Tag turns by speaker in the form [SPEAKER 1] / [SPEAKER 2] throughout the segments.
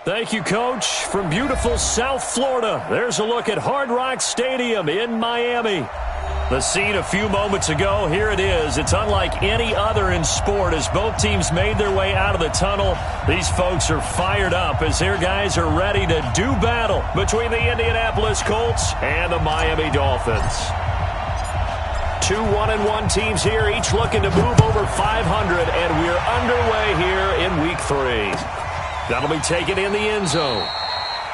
[SPEAKER 1] Thank you, Coach. From beautiful South Florida, there's a look at Hard Rock Stadium in Miami. The scene a few moments ago, here it is. It's unlike any other in sport as both teams made their way out of the tunnel. These folks are fired up as their guys are ready to do battle between the Indianapolis Colts and the Miami Dolphins. Two 1-1 teams here, each looking to move over 500, and we're underway here in Week 3. That'll be taken in the end zone.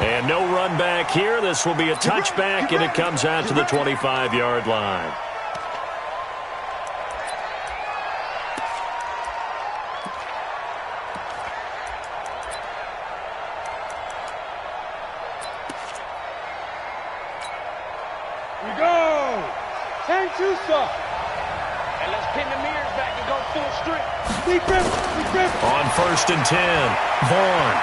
[SPEAKER 1] And no run back here. This will be a touchback, and it comes out to the 25-yard line.
[SPEAKER 2] We go! 10-2, sir. And let's pin the mirrors back and go full strip. Deep grip, deep grip.
[SPEAKER 1] On 1st and 10, Vaughn.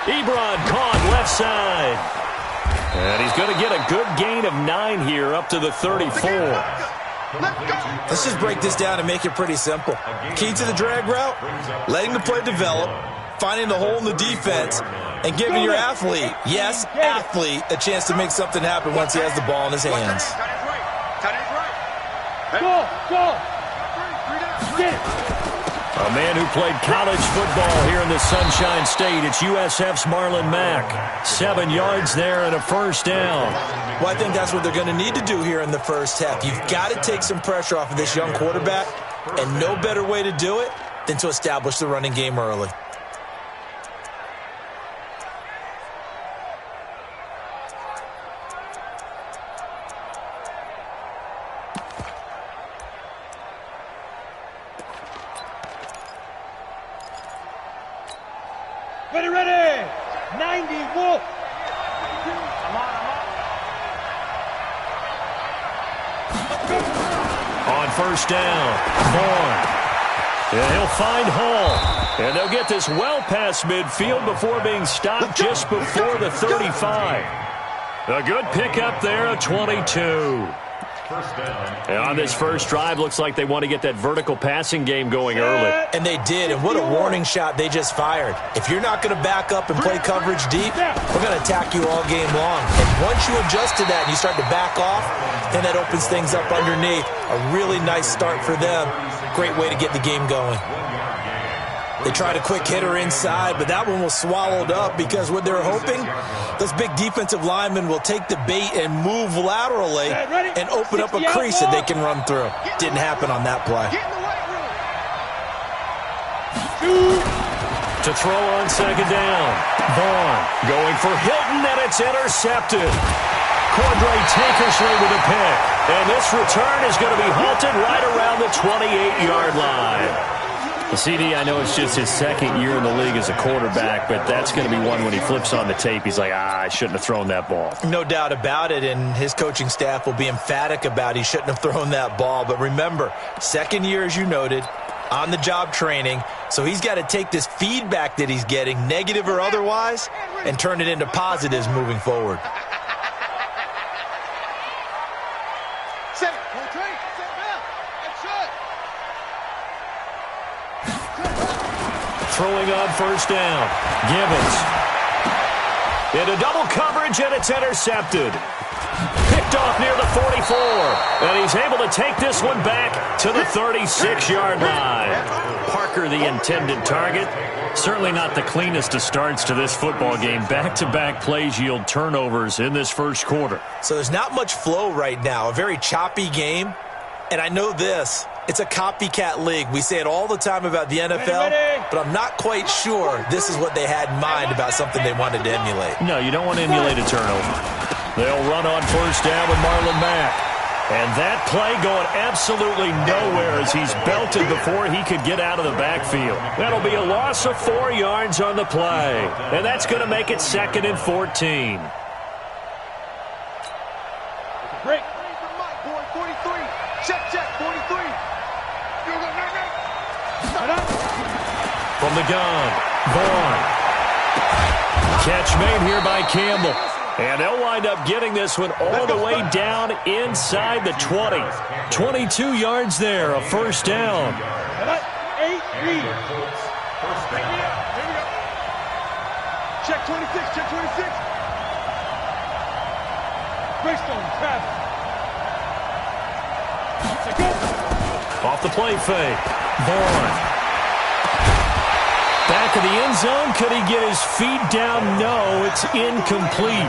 [SPEAKER 1] Ebron caught left side. And he's going to get a good gain of 9 here up to the 34.
[SPEAKER 3] Let's just break this down and make it pretty simple. Key to the drag route, letting the play develop, finding the hole in the defense, and giving your athlete, yes, athlete, a chance to make something happen once he has the ball in his hands.
[SPEAKER 2] Go! Get it!
[SPEAKER 1] A man who played college football here in the Sunshine State. It's USF's Marlon Mack. 7 yards there and a first down.
[SPEAKER 3] Well, I think that's what they're going to need to do here in the first half. You've got to take some pressure off of this young quarterback, and no better way to do it than to establish the running game early.
[SPEAKER 2] Ready! 90, Wolf!
[SPEAKER 1] On first down, Vaughn. And he'll find Hall. And they'll get this well past midfield before being stopped just before the 35. A good pickup there, a 22. And on this first drive, looks like they want to get that vertical passing game going early.
[SPEAKER 3] And they did, and what a warning shot they just fired. If you're not going to back up and play coverage deep, we're going to attack you all game long. And once you adjust to that and you start to back off, then that opens things up underneath. A really nice start for them. Great way to get the game going. They tried a quick hitter inside, but that one was swallowed up because what they're hoping, those big defensive linemen will take the bait and move laterally and open up a crease that they can run through. Didn't happen on that play.
[SPEAKER 1] To throw on second down, Vaughn going for Hilton, and it's intercepted. Cordray Tankersley with a pick. And this return is going to be halted right around the 28-yard line. Well, CD, I know it's just his second year in the league as a quarterback, but that's going to be one when he flips on the tape. He's like, I shouldn't have thrown that ball.
[SPEAKER 3] No doubt about it, and his coaching staff will be emphatic about he shouldn't have thrown that ball. But remember, second year, as you noted, on-the-job training, so he's got to take this feedback that he's getting, negative or otherwise, and turn it into positives moving forward.
[SPEAKER 1] Throwing on first down, Gibbons. Into double coverage, and it's intercepted. Picked off near the 44, and he's able to take this one back to the 36-yard line. Parker, the intended target. Certainly not the cleanest of starts to this football game. Back-to-back plays yield turnovers in this first quarter.
[SPEAKER 3] So there's not much flow right now. A very choppy game. And I know this. It's a copycat league. We say it all the time about the NFL, but I'm not quite sure this is what they had in mind about something they wanted to emulate.
[SPEAKER 1] No, you don't want to emulate a turnover. They'll run on first down with Marlon Mack. And that play going absolutely nowhere as he's belted before he could get out of the backfield. That'll be a loss of 4 yards on the play. And that's going to make it 2nd and 14.
[SPEAKER 2] Break. 43. Check, 43.
[SPEAKER 1] From the gun, Vaughn. Catch made here by Campbell. And they'll wind up getting this one all the way down inside the 20. 22 yards there, a first down.
[SPEAKER 2] 8. Read. Here we go. Check 26, check 26. Greystone, Travis.
[SPEAKER 1] Off the play fake. Vaughn. Back of the end zone. Could he get his feet down? No, it's incomplete.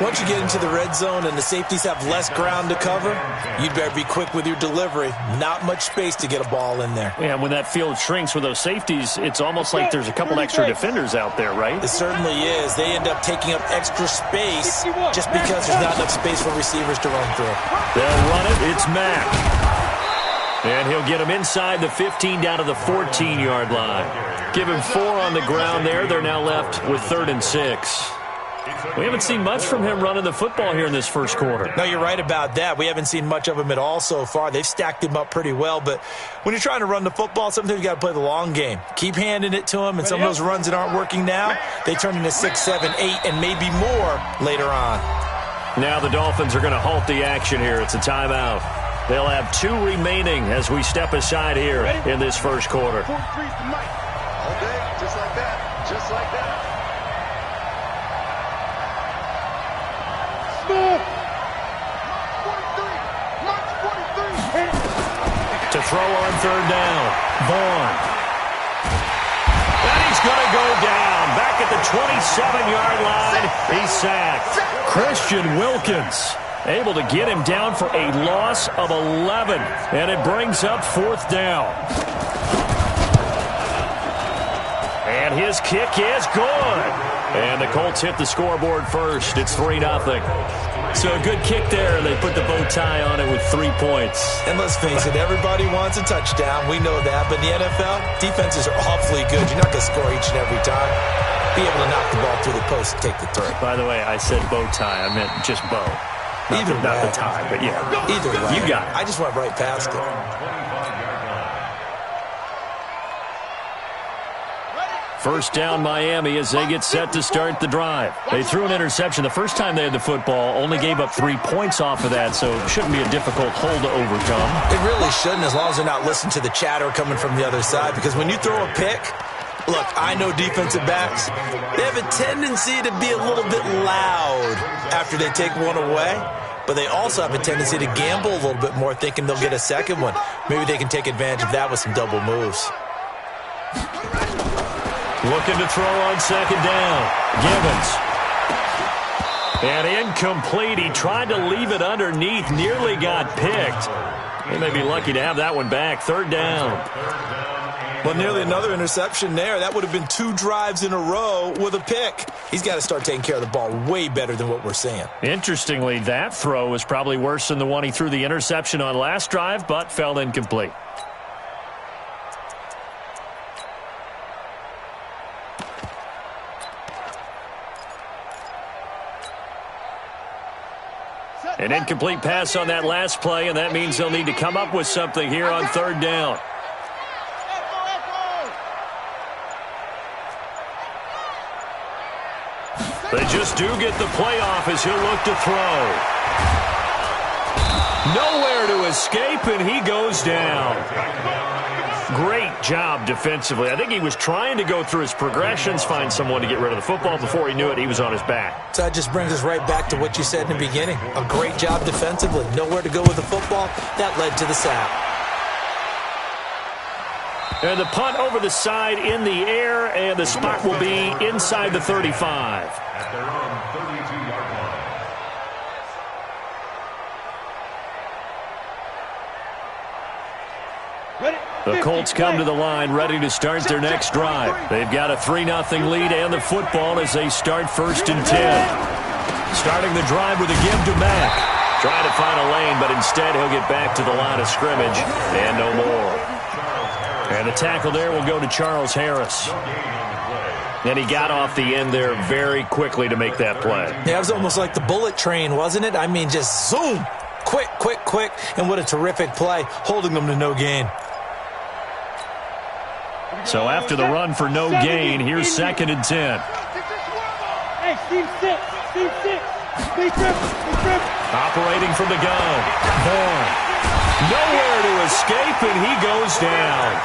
[SPEAKER 3] Once you get into the red zone and the safeties have less ground to cover, you'd better be quick with your delivery. Not much space to get a ball in there.
[SPEAKER 1] Yeah, when that field shrinks with those safeties, it's almost like there's a couple extra defenders out there, right?
[SPEAKER 3] It certainly is. They end up taking up extra space just because there's not enough space for receivers to run through.
[SPEAKER 1] They'll run it. It's Mack. And he'll get him inside the 15 down to the 14-yard line. Give him 4 on the ground there. They're now left with 3rd and 6. We haven't seen much from him running the football here in this first quarter.
[SPEAKER 3] No, you're right about that. We haven't seen much of him at all so far. They've stacked him up pretty well, but when you're trying to run the football, sometimes you got to play the long game. Keep handing it to him, and some of those runs that aren't working now, they turn into 6, 7, 8, and maybe more later on.
[SPEAKER 1] Now the Dolphins are going to halt the action here. It's a timeout. They'll have 2 remaining as we step aside here in this first quarter.
[SPEAKER 2] All day, just like that. Just like that. Stop! March 43!
[SPEAKER 1] To throw on 3rd down. Vaughn. And he's going to go down. Back at the 27-yard line. He's sacked. Christian Wilkins able to get him down for a loss of 11. And it brings up 4th down. And his kick is good. And the Colts hit the scoreboard first. It's 3-0. So a good kick there. They put the bow tie on it with 3 points.
[SPEAKER 3] And let's face it, everybody wants a touchdown. We know that. But in the NFL, defenses are awfully good. You're not going to score each and every time. Be able to knock the ball through the post and take the 3.
[SPEAKER 1] By the way, I said bow tie. I meant just bow. Not the tie, but yeah.
[SPEAKER 3] Either way.
[SPEAKER 1] You got it.
[SPEAKER 3] I just went right past it.
[SPEAKER 1] First down, Miami, as they get set to start the drive. They threw an interception the first time they had the football, only gave up 3 points off of that, so it shouldn't be a difficult hole to overcome.
[SPEAKER 3] It really shouldn't, as long as they're not listening to the chatter coming from the other side, because when you throw a pick, look, I know defensive backs, they have a tendency to be a little bit loud after they take one away, but they also have a tendency to gamble a little bit more, thinking they'll get a second one. Maybe they can take advantage of that with some double moves.
[SPEAKER 1] Looking to throw on 2nd down. Gibbons. And incomplete. He tried to leave it underneath. Nearly got picked. They may be lucky to have that one back. 3rd down.
[SPEAKER 3] Well, nearly another interception there. That would have been 2 drives in a row with a pick. He's got to start taking care of the ball way better than what we're seeing.
[SPEAKER 1] Interestingly, that throw was probably worse than the one he threw the interception on last drive, but fell incomplete. An incomplete pass on that last play, and that means they'll need to come up with something here on 3rd down. They just do get the play off as he'll look to throw. Nowhere to escape, and he goes down. Great job defensively. I think he was trying to go through his progressions, find someone to get rid of the football. Before he knew it, he was on his back.
[SPEAKER 3] So that just brings us right back to what you said in the beginning. A great job defensively. Nowhere to go with the football. That led to the sack.
[SPEAKER 1] And the punt over the side in the air, and the spot will be inside the 35.
[SPEAKER 4] At their own 32-yard line.
[SPEAKER 1] The Colts come to the line ready to start their next drive. They've got a 3-0 lead and the football as they start 1st and 10. Starting the drive with a give to Mack. Trying to find a lane, but instead he'll get back to the line of scrimmage and no more. And the tackle there will go to Charles Harris. And he got off the end there very quickly to make that play.
[SPEAKER 3] Yeah, it was almost like the bullet train, wasn't it? I mean, just zoom. Quick, quick, quick. And what a terrific play, holding them to no gain.
[SPEAKER 1] So after the run for no gain, here's 2nd and 10.
[SPEAKER 2] Hey, Steve 6. Steve 6. Steve Tripp.
[SPEAKER 1] Operating from the gun. Vaughn. Nowhere to escape, and he goes down.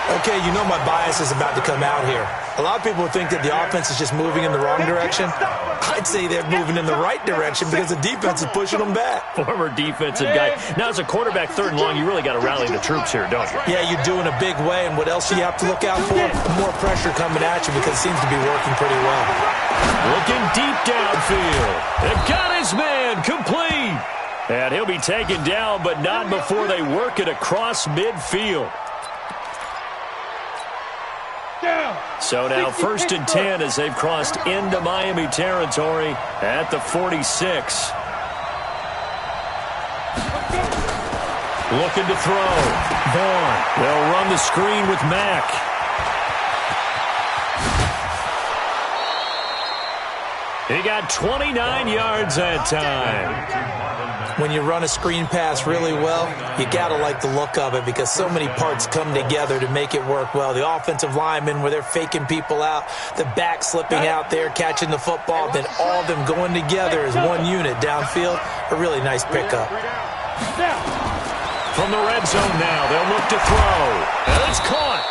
[SPEAKER 3] Okay, you know my bias is about to come out here. A lot of people think that the offense is just moving in the wrong direction. I'd say they're moving in the right direction because the defense is pushing them back.
[SPEAKER 1] Former defensive guy. Now, as a quarterback, 3rd and long, you really got to rally the troops here, don't you?
[SPEAKER 3] Yeah, you do in a big way, and what else do you have to look out for? More pressure coming at you because it seems to be working pretty well.
[SPEAKER 1] Looking deep downfield. And got his man complete. And he'll be taken down, but not before they work it across midfield. So now 1st and 10 as they've crossed into Miami territory at the 46. Looking to throw. Vaughn. They'll run the screen with Mack. He got 29 yards that time.
[SPEAKER 3] When you run a screen pass really well, you got to like the look of it because so many parts come together to make it work well. The offensive linemen, where they're faking people out, the back slipping out there, catching the football, then all of them going together as one unit downfield. A really nice pickup.
[SPEAKER 1] From the red zone now, they'll look to throw. And it's caught.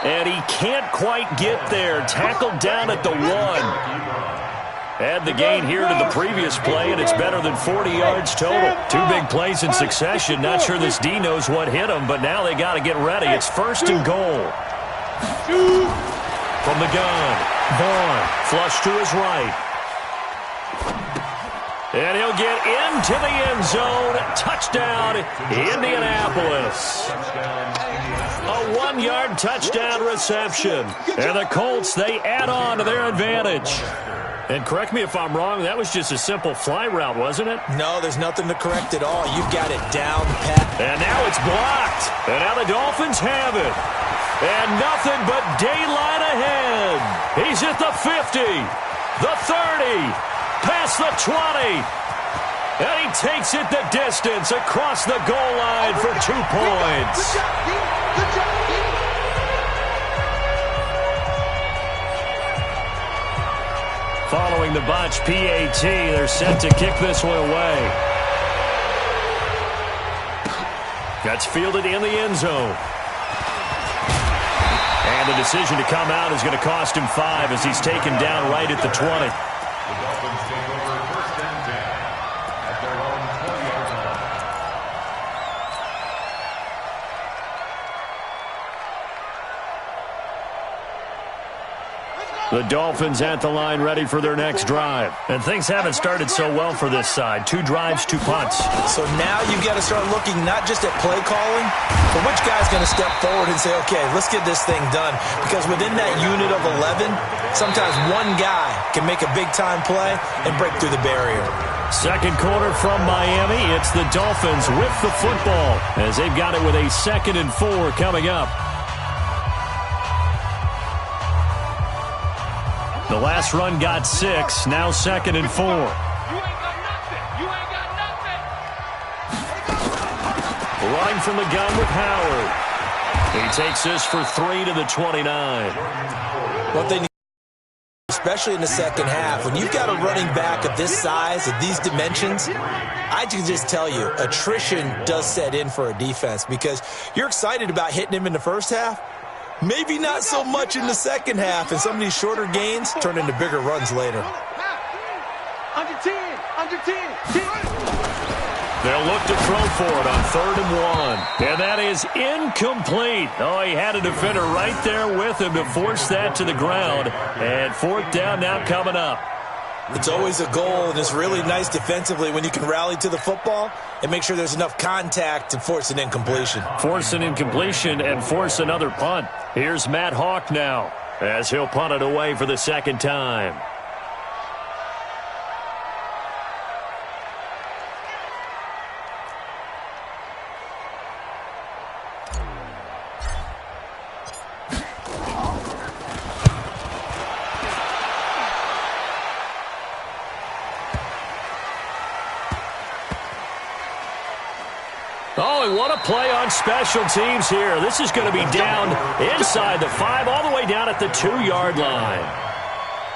[SPEAKER 1] And he can't quite get there. Tackled down at the 1. Add the gain here to the previous play, and it's better than 40 yards total. 2 big plays in succession. Not sure this D knows what hit him, but now they got to get ready. It's 1st and goal. From the gun, Vaughn, flush to his right. And he'll get into the end zone. Touchdown, Indianapolis. A 1-yard touchdown reception. And the Colts, they add on to their advantage. And correct me if I'm wrong, that was just a simple fly route, wasn't it?
[SPEAKER 3] No, there's nothing to correct at all. You've got it down pat.
[SPEAKER 1] And now it's blocked. And now the Dolphins have it. And nothing but daylight ahead. He's at the 50, the 30, past the 20. And he takes it the distance across the goal line for 2 points.
[SPEAKER 2] Good job.
[SPEAKER 1] Following the botch PAT, they're set to kick this one away. That's fielded in the end zone. And the decision to come out is going to cost him 5 as he's taken down right at the 20.
[SPEAKER 4] The Dolphins take over 1st and 10 at their own 20-yard line.
[SPEAKER 1] The Dolphins at the line ready for their next drive. And things haven't started so well for this side. 2 drives, 2 punts.
[SPEAKER 3] So now you've got to start looking not just at play calling, but which guy's going to step forward and say, okay, let's get this thing done. Because within that unit of 11, sometimes one guy can make a big-time play and break through the barrier.
[SPEAKER 1] Second quarter from Miami. It's the Dolphins with the football as they've got it with a 2nd and 4 coming up. The last run got 6, now 2nd and 4.
[SPEAKER 2] You ain't got nothing. You ain't got nothing.
[SPEAKER 1] Running from the gun with Howard. He takes this for 3 to the 29.
[SPEAKER 3] What they need, especially in the second half, when you've got a running back of this size, of these dimensions, I can just tell you, attrition does set in for a defense because you're excited about hitting him in the first half. Maybe not so much in the second half, and some of these shorter gains turn into bigger runs later.
[SPEAKER 2] Under 10, under 10, 10.
[SPEAKER 1] They'll look to throw for it on 3rd and 1. And that is incomplete. Oh, he had a defender right there with him to force that to the ground. And 4th down now coming up.
[SPEAKER 3] It's always a goal, and it's really nice defensively when you can rally to the football and make sure there's enough contact to force an incompletion.
[SPEAKER 1] Force an incompletion and force another punt. Here's Matt Hawk now as he'll punt it away for the 2nd time. Oh, and what a play on special teams here. This is going to be down inside the 5, all the way down at the 2-yard line.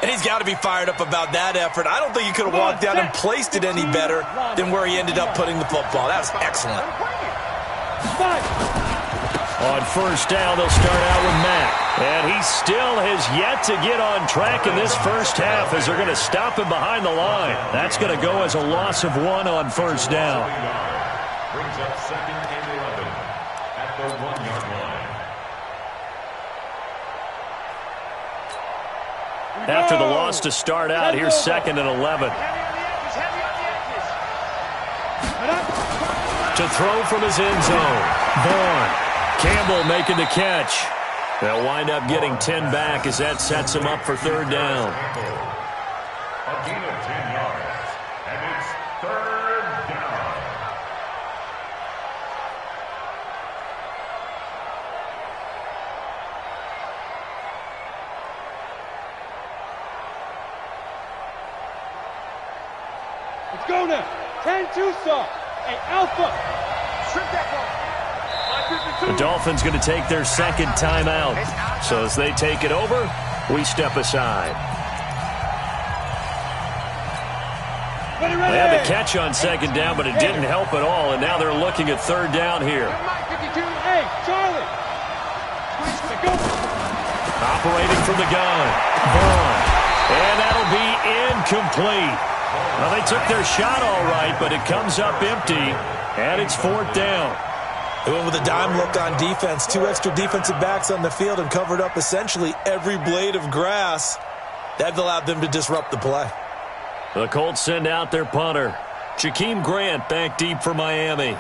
[SPEAKER 3] And he's got to be fired up about that effort. I don't think he could have walked down and placed it any better than where he ended up putting the football. That was excellent.
[SPEAKER 1] On first down, they'll start out with Matt. And he still has yet to get on track in this first half as they're going to stop him behind the line. That's going to go as a loss of 1 on first down.
[SPEAKER 4] Brings up 2nd and 11 at the 1-yard line.
[SPEAKER 1] After the loss to start out, here's 2nd and 11. To throw from his end zone. Vaughn. Campbell making the catch. They'll wind up getting 10 back as that sets him up for third down.
[SPEAKER 4] A gain of 10 yards, and it's third down.
[SPEAKER 2] Let's go now. 10-2 stop. Hey, Alpha. Strip that ball.
[SPEAKER 1] The Dolphins going to take their second timeout. So as they take it over, we step aside. They had the catch on second down, but it didn't help at all, and now they're looking at third down here.
[SPEAKER 2] Hey, Charlie.
[SPEAKER 1] Operating from the gun. Vaughn. And that'll be incomplete. Well, they took their shot all right, but it comes up empty, and it's fourth down.
[SPEAKER 3] They went with a dime look on defense. 2 extra defensive backs on the field and covered up essentially every blade of grass. That allowed them to disrupt the play.
[SPEAKER 1] The Colts send out their punter. Jakeem Grant back deep for Miami.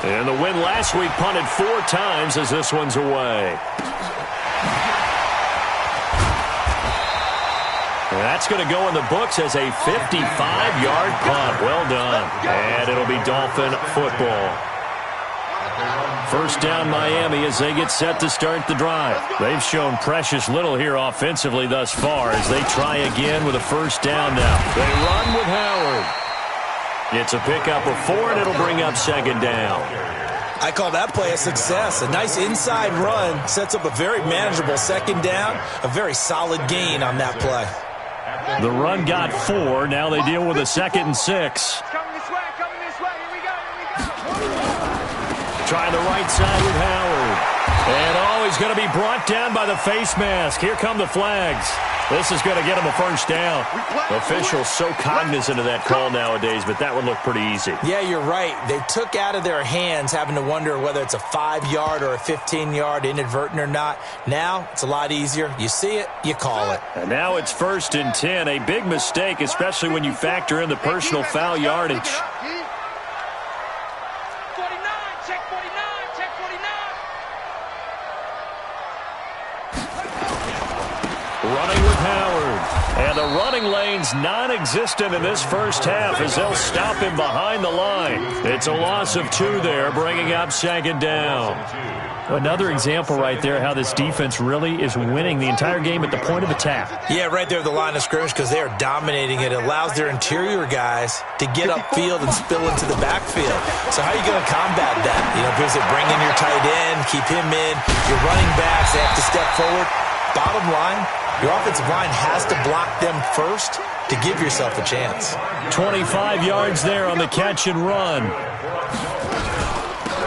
[SPEAKER 1] And the win last week punted 4 times as this one's away. That's going to go in the books as a 55-yard punt. Well done. And it'll be Dolphin football. First down Miami as they get set to start the drive. They've shown precious little here offensively thus far as they try again with a first down now. They run with Howard. It's a pickup of 4, and it'll bring up second down.
[SPEAKER 3] I call that play a success. A nice inside run sets up a very manageable second down. A very solid gain on that play.
[SPEAKER 1] The run got 4. Now they deal with a 2nd and 6.
[SPEAKER 2] Coming this way, here we go.
[SPEAKER 1] Trying the right side with Howard. And he's going to be brought down by the face mask. Here come the flags. This is going to get him a first down. Officials so cognizant of that call nowadays, but that would look pretty easy.
[SPEAKER 3] Yeah, you're right. They took out of their hands having to wonder whether it's a 5-yard or a 15-yard inadvertent or not. Now it's a lot easier. You see it, you call it.
[SPEAKER 1] And now it's 1st and 10. A big mistake, especially when you factor in the personal foul yardage.
[SPEAKER 2] 49, check 49, check 49.
[SPEAKER 1] Running with Howard. And the running lane's non-existent in this first half as they'll stop him behind the line. It's a loss of 2 there, bringing up second down. Another example right there how this defense really is winning the entire game at the point of attack.
[SPEAKER 3] Yeah, right there at the line of scrimmage because they are dominating it. It allows their interior guys to get upfield and spill into the backfield. So how are you going to combat that? You know, because they bring in your tight end, keep him in, your running backs, they have to step forward. Bottom line, your offensive line has to block them first to give yourself a chance.
[SPEAKER 1] 25 yards there on the catch and run.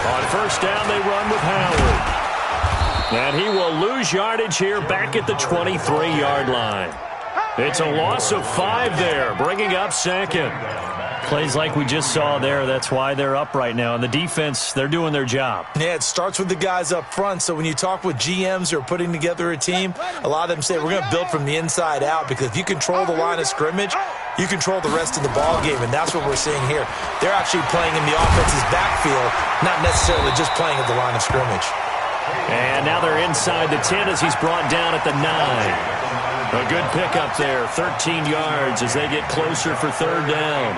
[SPEAKER 1] On first down, they run with Howard. And he will lose yardage here back at the 23-yard line. It's a loss of 5 there, bringing up second. Plays like we just saw there, that's why they're up right now. And the defense, they're doing their job.
[SPEAKER 3] Yeah, it starts with the guys up front. So when you talk with GMs who are putting together a team, a lot of them say we're going to build from the inside out because if you control the line of scrimmage, you control the rest of the ball game, and that's what we're seeing here. They're actually playing in the offense's backfield, not necessarily just playing at the line of scrimmage.
[SPEAKER 1] And now they're inside the 10 as he's brought down at the 9. A good pickup there, 13 yards as they get closer for third down.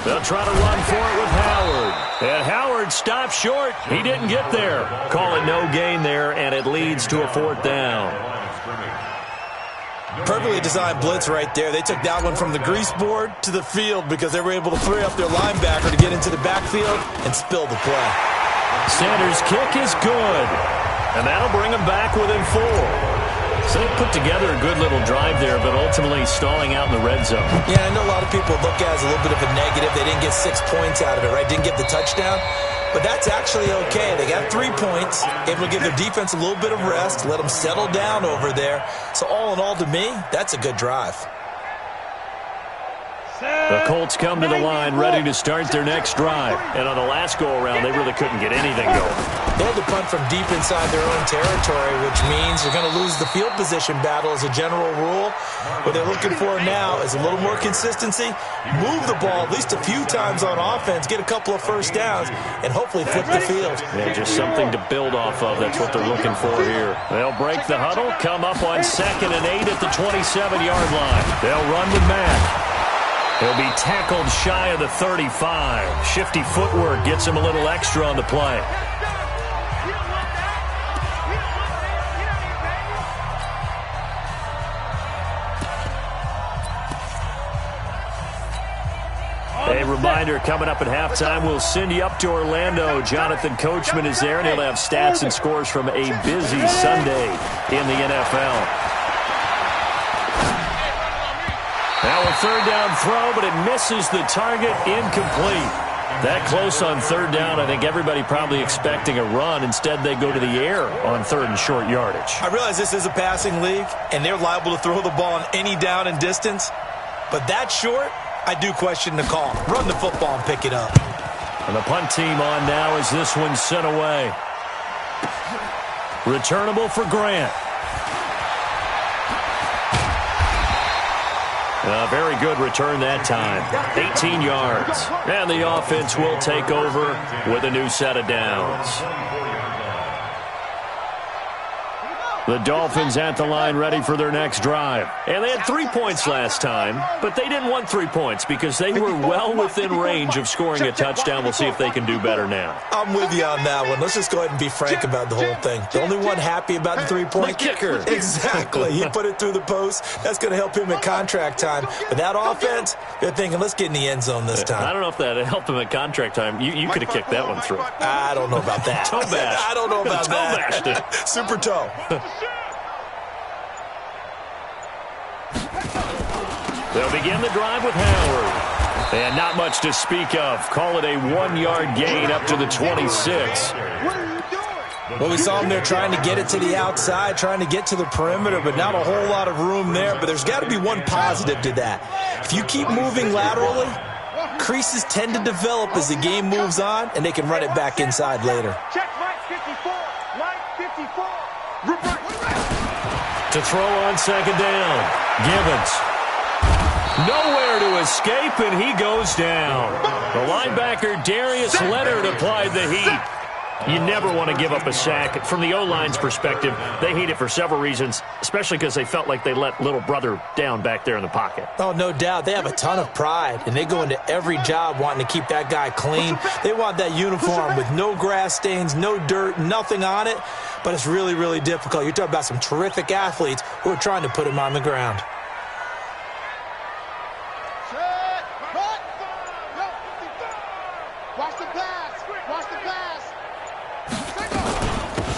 [SPEAKER 1] They'll try to run for it with Howard. And Howard stopped short. He didn't get there. Call it no gain there, and it leads to a fourth down.
[SPEAKER 3] Perfectly designed blitz right there. They took that one from the grease board to the field because they were able to free up their linebacker to get into the backfield and spill the play.
[SPEAKER 1] Sanders' kick is good, and that'll bring them back within 4. So they put together a good little drive there, but ultimately stalling out in the red zone.
[SPEAKER 3] Yeah, I know a lot of people look at it as a little bit of a negative. They didn't get 6 points out of it, right? Didn't get the touchdown. But that's actually okay. They got 3 points, able to give their defense a little bit of rest, let them settle down over there. So all in all, to me, that's a good drive.
[SPEAKER 1] The Colts come to the line ready to start their next drive. And on the last go-around, they really couldn't get anything going.
[SPEAKER 3] They had to punt from deep inside their own territory, which means they're going to lose the field position battle as a general rule. What they're looking for now is a little more consistency, move the ball at least a few times on offense, get a couple of first downs, and hopefully flip the field.
[SPEAKER 1] Yeah, just something to build off of. That's what they're looking for here. They'll break the huddle, come up on 2nd and 8 at the 27-yard line. They'll run with Mack. He'll be tackled shy of the 35. Shifty footwork gets him a little extra on the play. A reminder, coming up at halftime, we'll send you up to Orlando. Jonathan Coachman is there, and he'll have stats and scores from a busy Sunday in the NFL. Now a 3rd down throw, but it misses the target, incomplete. That close on 3rd down, I think everybody probably expecting a run. Instead, they go to the air on 3rd and short yardage.
[SPEAKER 3] I realize this is a passing league, and they're liable to throw the ball on any down and distance. But that short, I do question the call. Run the football and pick it up.
[SPEAKER 1] And the punt team on now as this one's sent away. Returnable for Grant. A very good return that time. 18 yards. And the offense will take over with a new set of downs. The Dolphins at the line ready for their next drive. And they had 3 points last time, but they didn't want 3 points because they were well within range of scoring a touchdown. We'll see if they can do better now.
[SPEAKER 3] I'm with you on that one. Let's just go ahead and be frank about the whole thing. The only one happy about the 3-point
[SPEAKER 1] kicker.
[SPEAKER 3] Exactly. He put it through the post. That's going to help him at contract time. But that offense, they're thinking, let's get in the end zone this time.
[SPEAKER 1] I don't know if that helped him at contract time. You could have kicked that one through.
[SPEAKER 3] I don't know about that.
[SPEAKER 1] Toe bash.
[SPEAKER 3] I don't know about that.
[SPEAKER 1] Toe bashed it.
[SPEAKER 3] Super toe.
[SPEAKER 1] They'll begin the drive with Howard. And not much to speak of. Call it a 1-yard gain up to the 26.
[SPEAKER 3] Well, we saw him there trying to get it to the outside, trying to get to the perimeter, but not a whole lot of room there. But there's got to be one positive to that. If you keep moving laterally, creases tend to develop as the game moves on, and they can run it back inside later.
[SPEAKER 2] Check line 54. Line 54.
[SPEAKER 1] To throw on 2nd down. Gibbons. Nowhere to escape, and he goes down. The linebacker, Darius Leonard, applied the heat. You never want to give up a sack. From the O-line's perspective, they hate it for several reasons, especially because they felt like they let little brother down back there in the pocket.
[SPEAKER 3] Oh, no doubt. They have a ton of pride, and they go into every job wanting to keep that guy clean. They want that uniform with no grass stains, no dirt, nothing on it, but it's really, really difficult. You're talking about some terrific athletes who are trying to put him on the ground.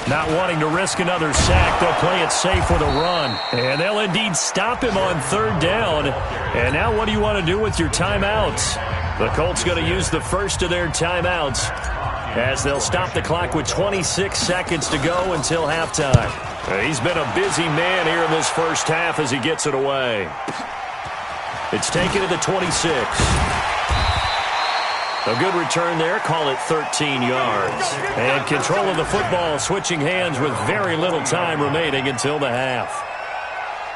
[SPEAKER 1] Not wanting to risk another sack, they'll play it safe with a run. And they'll indeed stop him on 3rd down. And now what do you want to do with your timeouts? The Colts going to use the first of their timeouts as they'll stop the clock with 26 seconds to go until halftime. He's been a busy man here in this first half as he gets it away. It's taken to the 26. A good return there, call it 13 yards. And control of the football, switching hands with very little time remaining until the half.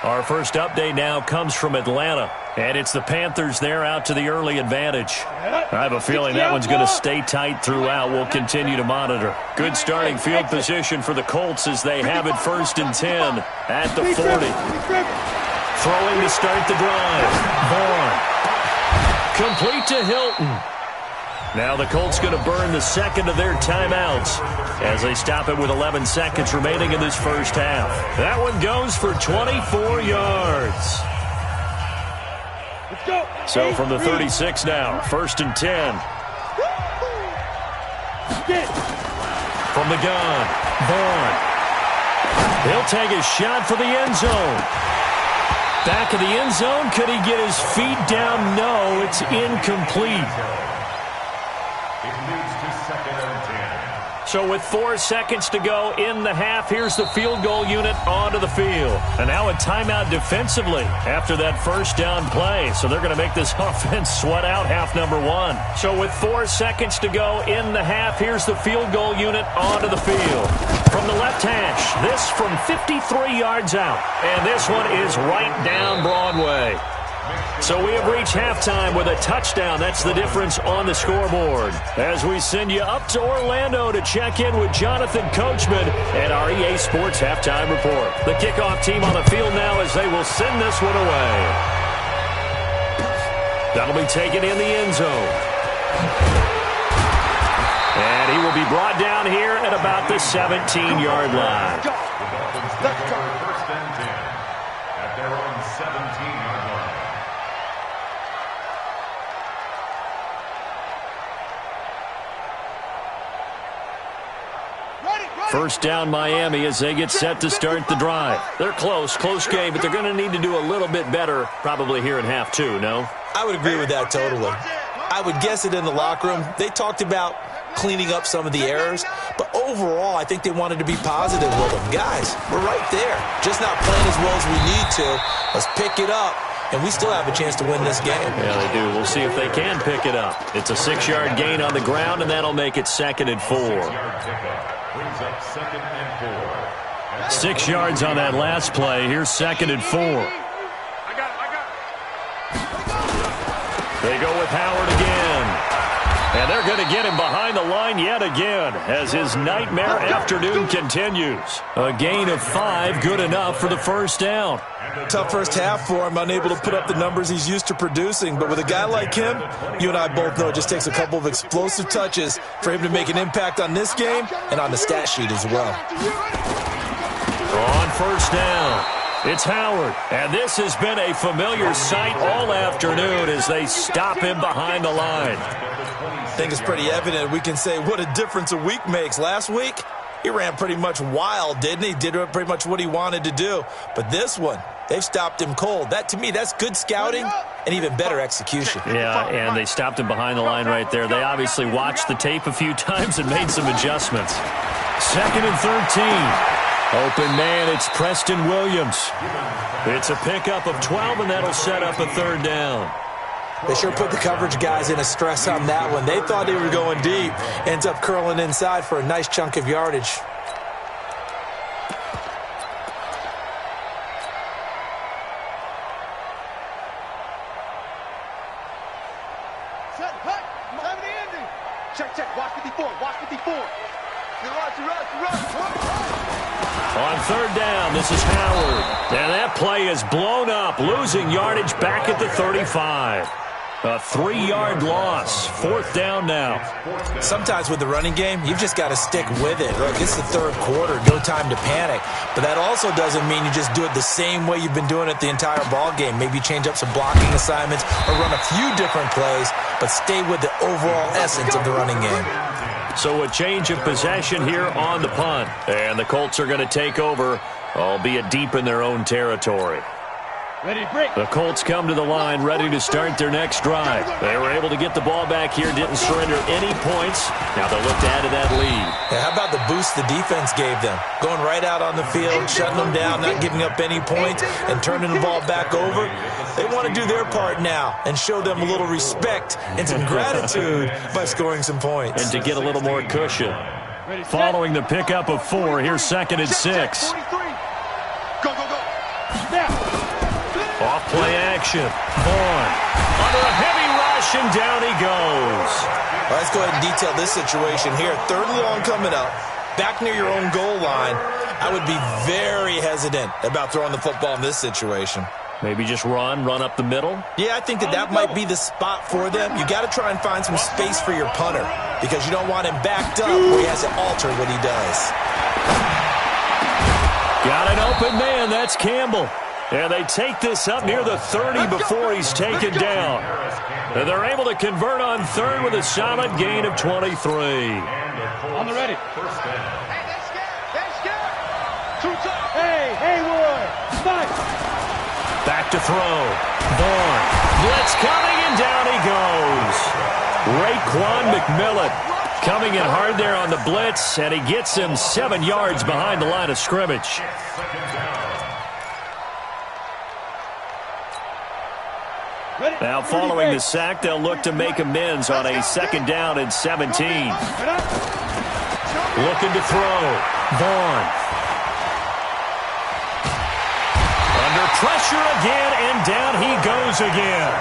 [SPEAKER 1] Our first update now comes from Atlanta, and it's the Panthers there out to the early advantage. I have a feeling that one's going to stay tight throughout. We'll continue to monitor. Good starting field position for the Colts as they have it 1st and 10 at the 40. Throwing to start the drive. Vaughn. Complete to Hilton. Now the Colts going to burn the second of their timeouts as they stop it with 11 seconds remaining in this first half. That one goes for 24 yards.
[SPEAKER 2] Let's go.
[SPEAKER 1] So from the 36 now, 1st and 10. From the gun, Vaughn. He'll take a shot for the end zone. Back of the end zone. Could he get his feet down? No, it's incomplete. So with 4 seconds to go in the half, here's the field goal unit onto the field. And now a timeout defensively after that first down play. So they're going to make this offense sweat out half number 1. So with 4 seconds to go in the half, here's the field goal unit onto the field. From the left hash, this from 53 yards out. And this one is right down Broadway. So we have reached halftime with a touchdown. That's the difference on the scoreboard. As we send you up to Orlando to check in with Jonathan Coachman and our EA Sports Halftime Report. The kickoff team on the field now as they will send this one away. That'll be taken in the end zone. And he will be brought down here at about the 17-yard line.
[SPEAKER 4] First and 10 at their own 17-yard line.
[SPEAKER 1] First down Miami as they get set to start the drive. They're close game, but they're going to need to do a little bit better probably here in half 2, no?
[SPEAKER 3] I would agree with that totally. I would guess it in the locker room. They talked about cleaning up some of the errors, but overall I think they wanted to be positive with them. Guys, we're right there. Just not playing as well as we need to. Let's pick it up, and we still have a chance to win this game.
[SPEAKER 1] Yeah, they do. We'll see if they can pick it up. It's a 6-yard gain on the ground, and that'll make it 2nd and 4.
[SPEAKER 4] Brings up 2nd and 4.
[SPEAKER 1] 6 yards on that last play. Here's 2nd and 4. They go with Howard again. And they're going to get him behind the line yet again as his nightmare afternoon continues. A gain of 5, good enough for the first down.
[SPEAKER 3] Tough first half for him, unable to put up the numbers he's used to producing. But with a guy like him, you and I both know it just takes a couple of explosive touches for him to make an impact on this game and on the stat sheet as well.
[SPEAKER 1] On first down, it's Howard. And this has been a familiar sight all afternoon as they stop him behind the line.
[SPEAKER 3] I think it's pretty evident. We can say what a difference a week makes. Last week, he ran pretty much wild, didn't he? Did pretty much what he wanted to do. But this one, they've stopped him cold. That, to me, that's good scouting and even better execution.
[SPEAKER 1] Yeah, and they stopped him behind the line right there. They obviously watched the tape a few times and made some adjustments. 2nd and 13. Open man, it's Preston Williams. It's a pickup of 12, and that'll set up a 3rd down.
[SPEAKER 3] They sure put the coverage guys in a stress on that one. They thought they were going deep. Ends up curling inside for a nice chunk of yardage.
[SPEAKER 2] Check. Watch 54.
[SPEAKER 1] On 3rd down, this is Howard. And that play is blown up, losing yardage back at the 35. A 3-yard loss. 4th down now.
[SPEAKER 3] Sometimes with the running game, you've just got to stick with it. Look, it's the 3rd quarter. No time to panic. But that also doesn't mean you just do it the same way you've been doing it the entire ball game. Maybe change up some blocking assignments or run a few different plays, but stay with the overall essence of the running game.
[SPEAKER 1] So a change of possession here on the punt. And the Colts are going to take over, albeit deep in their own territory. The Colts come to the line ready to start their next drive. They were able to get the ball back here, didn't surrender any points. Now they'll look to add to that lead.
[SPEAKER 3] Yeah, how about the boost the defense gave them? Going right out on the field, shutting them down, not giving up any points, and turning the ball back over. They want to do their part now and show them a little respect and some gratitude by scoring some points.
[SPEAKER 1] And to get a little more cushion. Following the pickup of 4, here's 2nd and 6.
[SPEAKER 2] Go. Now.
[SPEAKER 1] Off play action. Vaughn under a heavy rush, and down he goes.
[SPEAKER 3] Well, let's go ahead and detail this situation here. 3rd and long coming up. Back near your own goal line. I would be very hesitant about throwing the football in this situation.
[SPEAKER 1] Maybe just run up the middle?
[SPEAKER 3] Yeah, I think that might be the spot for them. You got to try and find some space for your punter because you don't want him backed up where he has to alter what he does.
[SPEAKER 1] Got an open man. That's Campbell. And they take this up near the 30 before he's taken down. And they're able to convert on third with a solid gain of 23.
[SPEAKER 2] On the ready. First down. Hey, Haywood. Fight.
[SPEAKER 1] Back to throw. Vaughn. Blitz coming, and down he goes. Raekwon McMillan coming in hard there on the blitz, and he gets him 7 yards behind the line of scrimmage. Now, following the sack, they'll look to make amends on a 2nd down and 17. Looking to throw. Vaughn. Under pressure again, and down he goes again.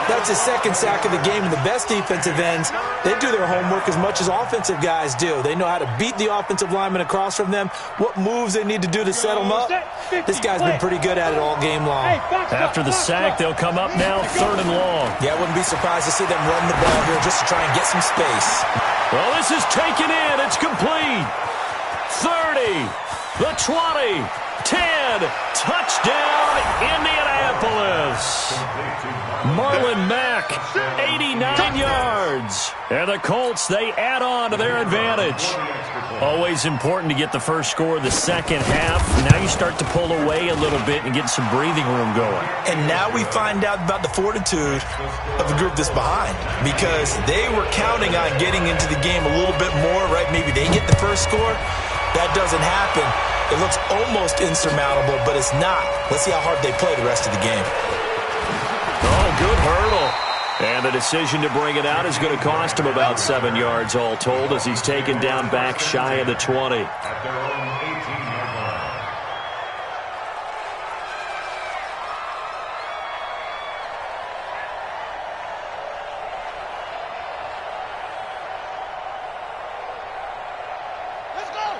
[SPEAKER 3] That's his 2nd sack of the game, and the best defensive ends, they do their homework as much as offensive guys do. They know how to beat the offensive lineman across from them, what moves they need to do to set them up. This guy's been pretty good at it all game long.
[SPEAKER 1] After the sack, they'll come up now 3rd and long.
[SPEAKER 3] Yeah, I wouldn't be surprised to see them run the ball here just to try and get some space.
[SPEAKER 1] Well, this is taken in. It's complete. 30, the 20, 10, touchdown, Indianapolis. Marlon Mack, 89 yards. And the Colts, they add on to their advantage. Always important to get the first score of the second half. Now you start to pull away a little bit and get some breathing room going.
[SPEAKER 3] And now we find out about the fortitude of the group that's behind, because they were counting on getting into the game a little bit more, right? Maybe they get the first score. That doesn't happen. It looks almost insurmountable, but it's not. Let's see how hard they play the rest of the game.
[SPEAKER 1] Oh, good hurdle. And the decision to bring it out is going to cost him about 7 yards all told as he's taken down back shy of the 20.
[SPEAKER 4] At their own 18-yard line.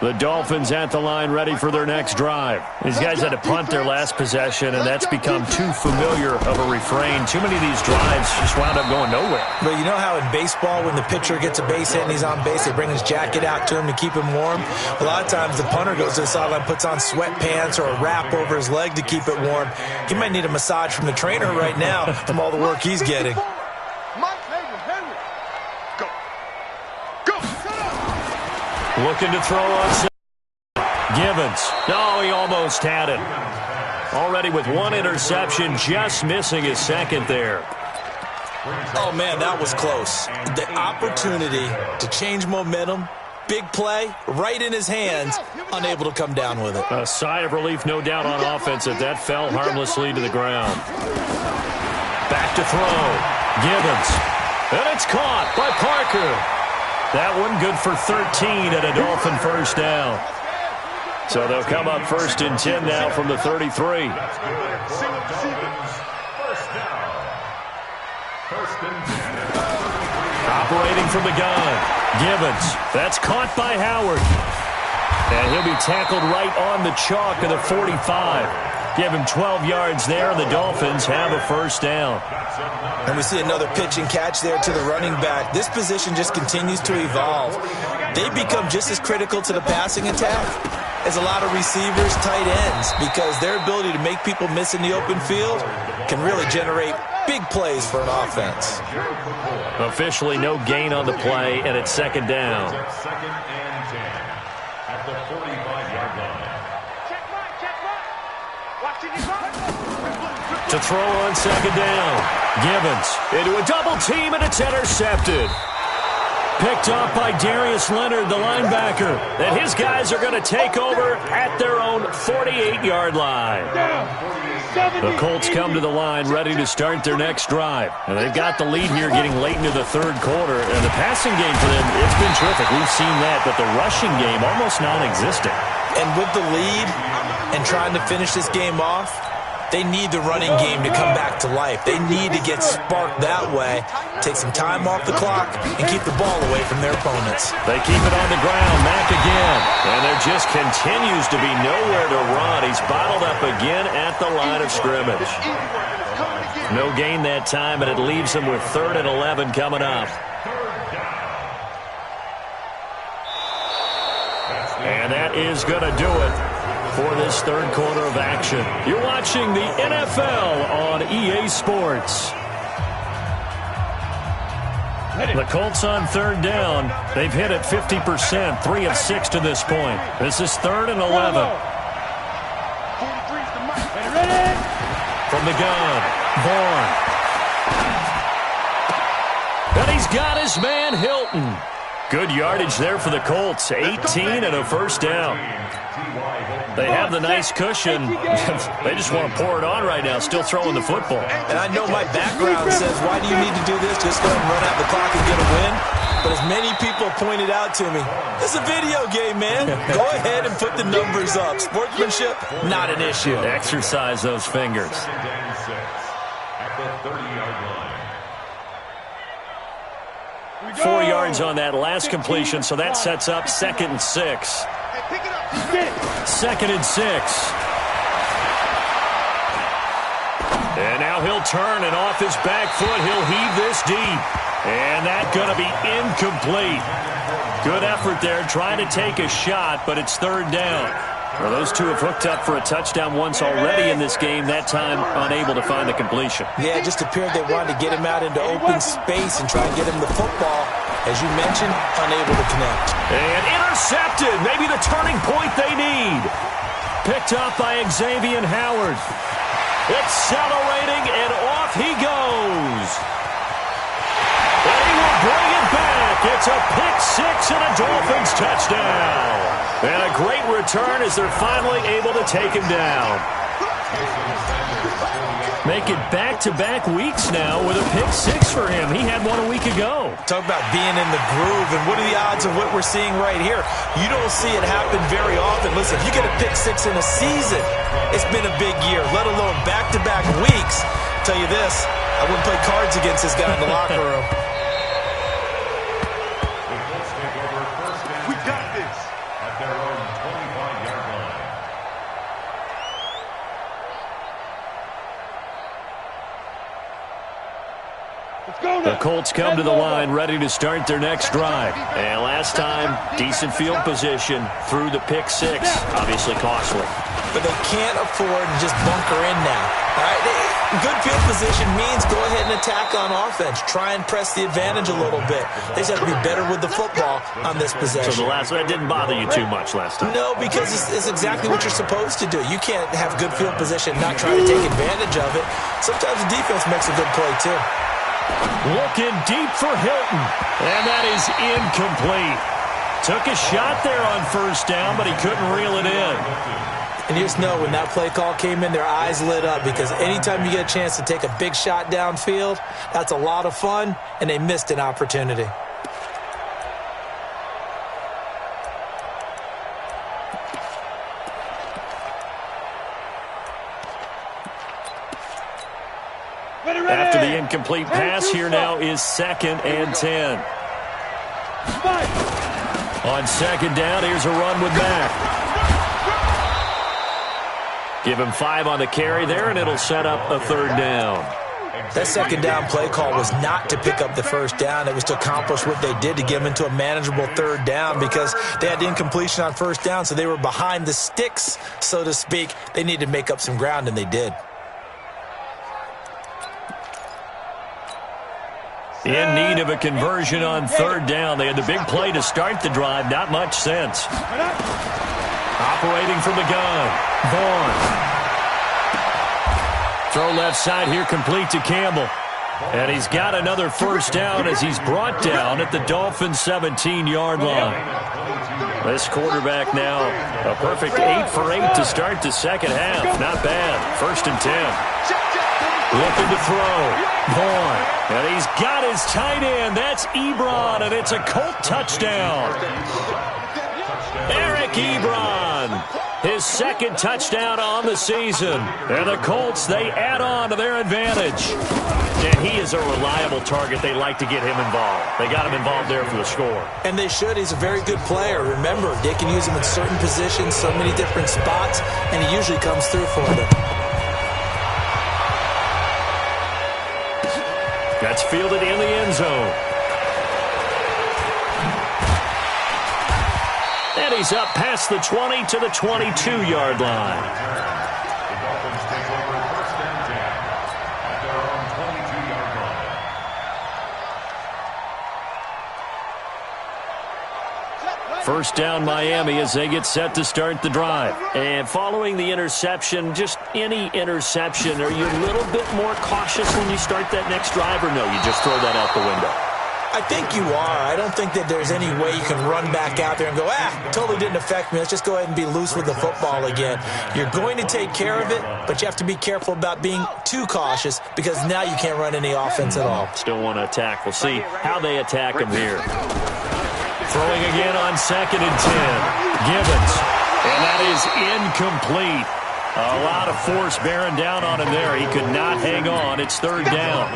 [SPEAKER 1] The Dolphins at the line ready for their next drive. These guys had to punt their last possession, and that's become too familiar of a refrain. Too many of these drives just wound up going nowhere.
[SPEAKER 3] But you know how in baseball when the pitcher gets a base hit and he's on base, they bring his jacket out to him to keep him warm? A lot of times the punter goes to the sideline, puts on sweatpants or a wrap over his leg to keep it warm. He might need a massage from the trainer right now from all the work he's getting.
[SPEAKER 1] Looking to throw on Givens. No, he almost had it. Already with one interception, just missing his second there.
[SPEAKER 3] Oh, man, that was close. The opportunity to change momentum, big play, right in his hands, unable to come down with it.
[SPEAKER 1] A sigh of relief, no doubt, on offense that that fell harmlessly to the ground. Back to throw. Givens. And it's caught by Parker. That one good for 13 and a Dolphin first down. So they'll come up 1st and 10 now from the 33.
[SPEAKER 4] First down. 1st and 10.
[SPEAKER 1] Operating from the gun. Givens. That's caught by Howard. And he'll be tackled right on the chalk of the 45. Give him 12 yards there, and the Dolphins have a first down.
[SPEAKER 3] And we see another pitch and catch there to the running back. This position just continues to evolve. They become just as critical to the passing attack as a lot of receivers, tight ends, because their ability to make people miss in the open field can really generate big plays for an offense.
[SPEAKER 1] Officially no gain on the play, and it's 2nd down.
[SPEAKER 4] 2nd and 10 at the 45-yard line.
[SPEAKER 1] To throw on 2nd down. Givens into a double team, and it's intercepted. Picked off by Darius Leonard, the linebacker. And his guys are going to take over at their own 48-yard line. The Colts come to the line ready to start their next drive. And they've got the lead here getting late into the 3rd quarter. And the passing game for them, it's been terrific. We've seen that, but the rushing game almost non-existent.
[SPEAKER 3] And with the lead and trying to finish this game off, They need the running game to come back to life. They need to get sparked that way, take some time off the clock, and keep the ball away from their opponents.
[SPEAKER 1] They keep it on the ground. Mack again. And there just continues to be nowhere to run. He's bottled up again at the line of scrimmage. No gain that time, and it leaves him with 3rd and 11 coming up. And that is going to do it for this third quarter of action. You're watching the NFL on EA Sports. The Colts on 3rd down. They've hit it 50%, 3 of 6 to this point. This is 3rd and 11. From the gun, Vaughn. And he's got his man, Hilton. Good yardage there for the Colts, 18 and a first down. They have the nice cushion. They just want to pour it on right now, still throwing the football.
[SPEAKER 3] And I know my background says, why do you need to do this? Just go and run out the clock and get a win. But as many people pointed out to me, it's a video game, man. Go ahead and put the numbers up. Sportsmanship, not an issue.
[SPEAKER 1] Exercise those fingers.
[SPEAKER 4] At the 30-yard line.
[SPEAKER 1] 4 yards on that last completion, so that sets up 2nd and 6. 2nd and 6. And now he'll turn, and off his back foot, he'll heave this deep. And that's going to be incomplete. Good effort there, trying to take a shot, but it's 3rd down. Well, those two have hooked up for a touchdown once already in this game, that time unable to find the completion.
[SPEAKER 3] Yeah, it just appeared they wanted to get him out into open space and try and get him the football. As you mentioned, unable to connect.
[SPEAKER 1] And intercepted, maybe the turning point they need. Picked up by Xavier Howard. Accelerating, and off he goes. And he will bring it back. It's a pick-6 and a Dolphins touchdown. And a great return as they're finally able to take him down. Make it back-to-back weeks now with a pick-6 for him. He had one a week ago.
[SPEAKER 3] Talk about being in the groove, and what are the odds of what we're seeing right here? You don't see it happen very often. Listen, if you get a pick-6 in a season, it's been a big year, let alone back-to-back weeks. I'll tell you this, I wouldn't play cards against this guy in the locker room.
[SPEAKER 4] We got this. At their own 25-yard line.
[SPEAKER 1] The Colts come to the line ready to start their next drive. And last time, decent field position through the pick-6. Obviously costly.
[SPEAKER 3] But they can't afford to just bunker in now. All right? Good field position means go ahead and attack on offense. Try and press the advantage a little bit. They just have to be better with the football on this possession.
[SPEAKER 1] So the last one didn't bother you too much last time?
[SPEAKER 3] No, because it's exactly what you're supposed to do. You can't have good field position and not try to take advantage of it. Sometimes the defense makes a good play, too.
[SPEAKER 1] Looking deep for Hilton. And that is incomplete. Took a shot there on 1st down, but he couldn't reel it in.
[SPEAKER 3] And you just know when that play call came in, their eyes lit up, because anytime you get a chance to take a big shot downfield, that's a lot of fun, and they missed an opportunity.
[SPEAKER 1] After the incomplete pass, here now is 2nd and 10. On 2nd down, here's a run with Mack. Give him 5 on the carry there, and it'll set up a 3rd down.
[SPEAKER 3] That 2nd down play call was not to pick up the 1st down. It was to accomplish what they did, to get them into a manageable 3rd down, because they had incompletion on 1st down, so they were behind the sticks, so to speak. They needed to make up some ground, and they did.
[SPEAKER 1] In need of a conversion on 3rd down. They had the big play to start the drive. Not much sense. Operating from the gun. Vaughn. Throw left side here, complete to Campbell. And he's got another 1st down as he's brought down at the Dolphins' 17-yard line. This quarterback now a perfect 8 for 8 to start the 2nd half. Not bad. 1st and 10. Looking to throw. Vaughn. And he's got his tight end. That's Ebron, and it's a Colt touchdown. Eric Ebron His second touchdown on the season. And the Colts, they add on to their advantage. And he is a reliable target. They like to get him involved. They got him involved there for the score.
[SPEAKER 3] And they should. He's a very good player. Remember, they can use him in certain positions, so many different spots, and he usually comes through for them.
[SPEAKER 1] That's fielded in the end zone. And he's up past the 20 to the 22-yard line.
[SPEAKER 4] The Dolphins take over first and 10 at their own 22-yard line.
[SPEAKER 1] First down Miami as they get set to start the drive. And following the interception, just any interception, are you a little bit more cautious when you start that next drive, or no, you just throw that out the window?
[SPEAKER 3] I think you are. I don't think that there's any way you can run back out there and go, totally didn't affect me. Let's just go ahead and be loose with the football again. You're going to take care of it, but you have to be careful about being too cautious because now you can't run any offense at all.
[SPEAKER 1] Still want to attack. We'll see how they attack him here. Throwing again on 2nd and 10. Gibbons. And that is incomplete. A lot of force bearing down on him there. He could not hang on. It's 3rd down.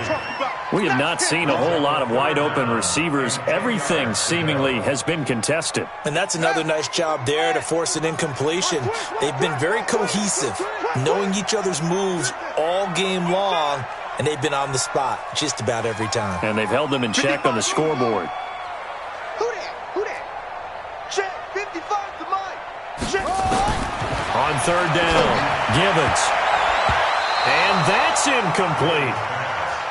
[SPEAKER 1] We have not seen a whole lot of wide-open receivers. Everything seemingly has been contested.
[SPEAKER 3] And that's another nice job there to force an incompletion. They've been very cohesive, knowing each other's moves all game long, and they've been on the spot just about every time.
[SPEAKER 1] And they've held them in check on the scoreboard.
[SPEAKER 2] Who that? Check, 55 to mine. Check.
[SPEAKER 1] On 3rd down, Gibbons. And that's incomplete.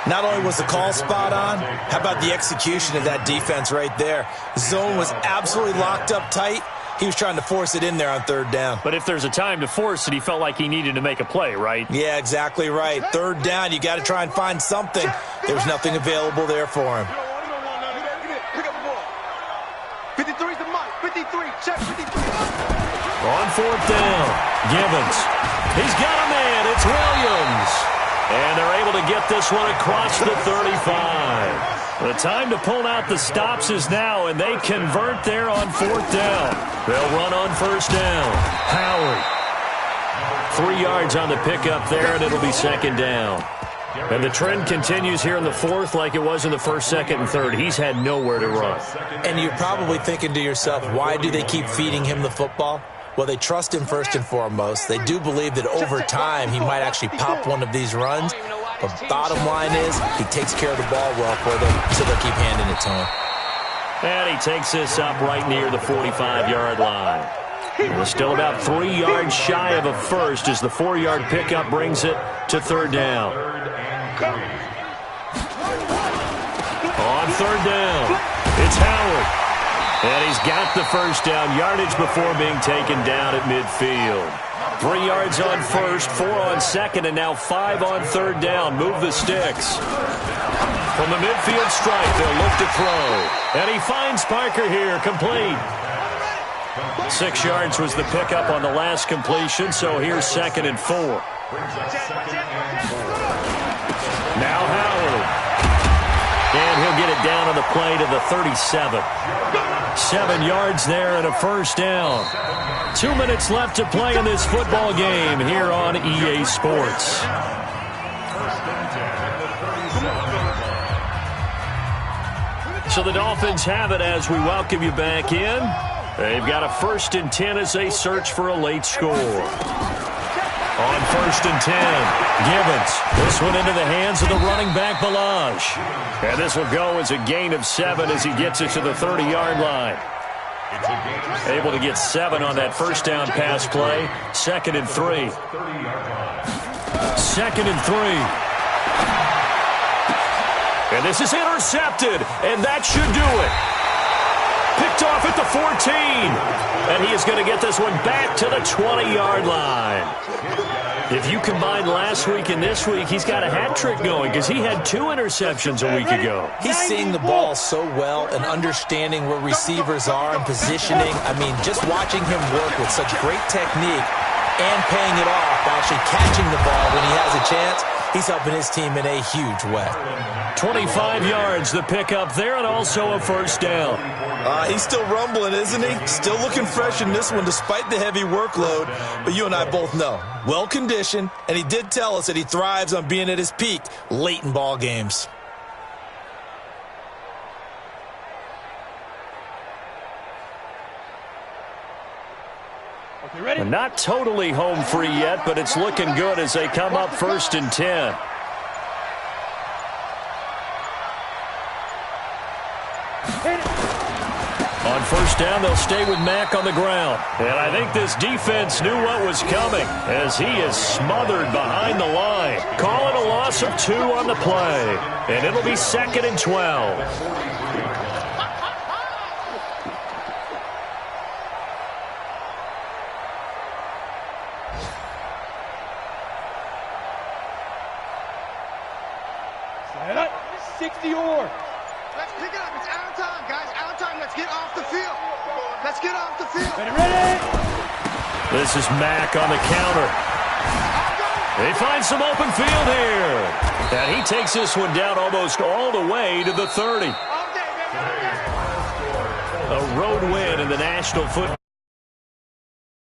[SPEAKER 3] Not only was the call spot on, how about the execution of that defense right there? The zone was absolutely locked up tight. He was trying to force it in there on 3rd down.
[SPEAKER 1] But if there's a time to force it, he felt like he needed to make a play, right?
[SPEAKER 3] Yeah, exactly right. 3rd down, you got to try and find something. There was nothing available there for him.
[SPEAKER 2] Pick up the ball. 53's the mic. 53. Check 53.
[SPEAKER 1] On 4th down, Gibbons. He's got a man. It's Williams. And they're able to get this one across the 35. The time to pull out the stops is now, and they convert there on 4th down. They'll run on 1st down. Howard. 3 yards on the pickup there, and it'll be 2nd down. And the trend continues here in the 4th like it was in the 1st, 2nd, and 3rd. He's had nowhere to run.
[SPEAKER 3] And you're probably thinking to yourself, why do they keep feeding him the football? Well, they trust him first and foremost. They do believe that over time he might actually pop one of these runs. But bottom line is he takes care of the ball well for them, so they'll keep handing it to him.
[SPEAKER 1] And he takes this up right near the 45-yard line. We're still about 3 yards shy of a first as the 4-yard pickup brings it to 3rd down. On 3rd down, it's Howard. And he's got the first down yardage before being taken down at midfield. 3 yards on 1st, 4 on 2nd, and now 5 on 3rd down. Move the sticks. From the midfield stripe, they'll look to throw. And he finds Parker here, complete. 6 yards was the pickup on the last completion, so here's 2nd and 4. Now Howard. And he'll get it down on the play to the 37. 7 yards there and a first down. 2 minutes left to play in this football game here on EA Sports. So the Dolphins have it as we welcome you back in. They've got a 1st and 10 as they search for a late score. On 1st and 10, Gibbons. This one into the hands of the running back, Balaj. And this will go as a gain of 7 as he gets it to the 30-yard line. Able to get 7 on that first down pass play. 2nd and 3. 2nd and 3. And this is intercepted, and that should do it. Picked off at the 14. And he is going to get this one back to the 20-yard line. If you combine last week and this week, he's got a hat trick going because he had 2 interceptions a week ago.
[SPEAKER 3] He's seeing the ball so well and understanding where receivers are and positioning. I mean, just watching him work with such great technique and paying it off by actually catching the ball when he has a chance He's helping his team in a huge way.
[SPEAKER 1] 25 yards, the pickup there, and also a first down.
[SPEAKER 3] He's still rumbling, isn't he? Still looking fresh in this one despite the heavy workload. But you and I both know, well-conditioned, and he did tell us that he thrives on being at his peak late in ball games.
[SPEAKER 2] Okay, ready?
[SPEAKER 1] Not totally home free yet, but it's looking good as they come up 1st and 10. On first down, they'll stay with Mack on the ground. And I think this defense knew what was coming as he is smothered behind the line. Call it a loss of 2 on the play. And it'll be 2nd and 12.
[SPEAKER 2] Set up. 60 or.
[SPEAKER 5] Let's pick it up. It's out of time, guys. Out of time. Let's get off the field. Let's get off the field.
[SPEAKER 2] Ready, ready.
[SPEAKER 1] This is Mack on the counter. They find some open field here. And he takes this one down almost all the way to the 30. A road win in the National Football